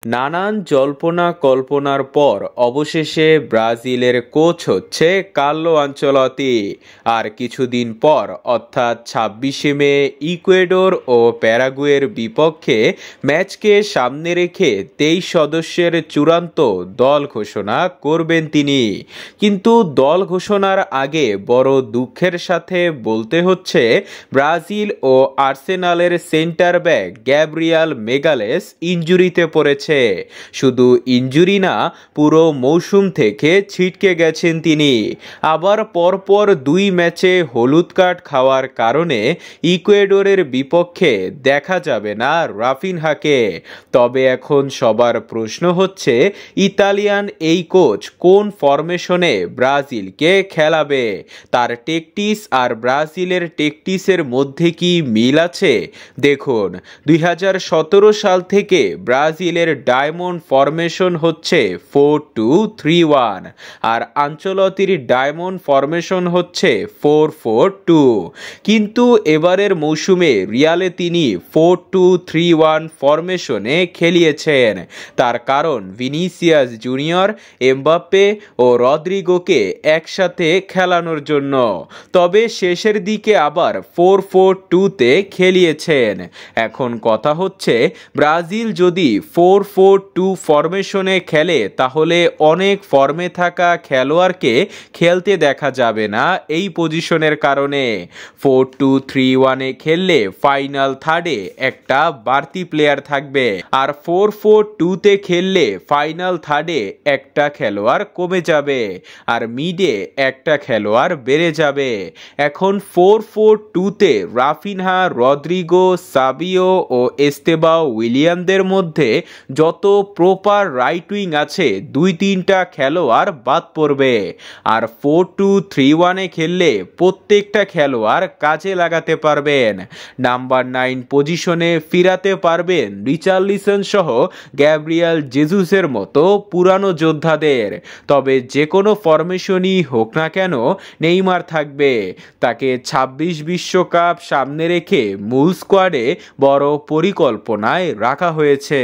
নানান জল্পনা কল্পনার পর অবশেষে ব্রাজিলের কোচ হচ্ছে কার্লো আনচেলত্তি। আর কিছুদিন পর অর্থাৎ ২৬শে মে ইকুয়েডর ও প্যারাগুয়ের বিপক্ষে ম্যাচকে সামনে রেখে ২৩ সদস্যের চূড়ান্ত দল ঘোষণা করবেন তিনি। কিন্তু দল ঘোষণার আগে বড় দুঃখের সাথে বলতে হচ্ছে, ব্রাজিল ও আর্সেনালের সেন্টার ব্যাক গ্যাব্রিয়েল মেগালেস ইনজুরিতে পড়েছে। শুধু ইনজুরি না, পুরো মৌসুম থেকে ছিটকে গেছেন তিনি। আবার পরপর ২ ম্যাচে হলুদ কার্ড খাওয়ার কারণে ইকুয়েডরের বিপক্ষে দেখা যাবে না রাফিনহাকে। তবে এখন সবার প্রশ্ন হচ্ছে, ইতালিয়ান এই কোচ কোন ফরমেশনে ব্রাজিলকে খেলাবে? তার টেকটিস আর ব্রাজিলের টেকটিসের মধ্যে কি মিল আছে? দেখুন, ২০১৭ সাল থেকে ব্রাজিলের ডায়মন্ড ফরমেশন হচ্ছে 4-2-3-1 আর আনচেলত্তির ডায়মন্ড ফরমেশন হচ্ছে 4-4-2। কিন্তু এবারের মৌসুমে রিয়ালে তিনি 4-2-3-1 ফরমেশনে খেলিয়েছেন। তার কারণ ভিনিসিয়াস জুনিয়র, এমবাপ্পে ও রদ্রিগোকে একসাথে খেলানোর জন্য। তবে শেষের দিকে আবার 4-4-2-তে খেলিয়েছেন। এখন কথা হচ্ছে, ব্রাজিল যদি 4-4-2 ফরমেশনে খেলে তাহলে অনেক ফর্মে থাকা খেলোয়াড়কে খেলতে দেখা যাবে না এই পজিশনের কারণে। 4-2-3-1-এ খেললে ফাইনাল থার্ডে একটা বাড়তি প্লেয়ার থাকবে, আর 4-4-2-তে খেললে ফাইনাল থার্ডে একটা খেলোয়াড় কমে যাবে আর মিডে একটা খেলোয়াড় বেড়ে যাবে। এখন 4-4-2-তে রাফিনহা, রদ্রিগো, সাবিও ও এস্তেবাও উইলিয়ানদের মধ্যে যত প্রপার রাইট উইং আছে ২-৩টা খেলোয়াড় বাদ পড়বে। আর 4-2-3-1-এ খেললে প্রত্যেকটা খেলোয়াড় কাজে লাগাতে পারবেন। নাম্বার 9 পজিশনে ফিরাতে পারবেন রিচার্লিসন সহ গ্যাব্রিয়েল জেসুসের মতো পুরানো যোদ্ধাদের। তবে যে কোনো ফরমেশনই হোক না কেন, নেইমার থাকবে। তাকে ২৬ বিশ্বকাপ সামনে রেখে মূল স্কোয়াডে বড় পরিকল্পনায় রাখা হয়েছে।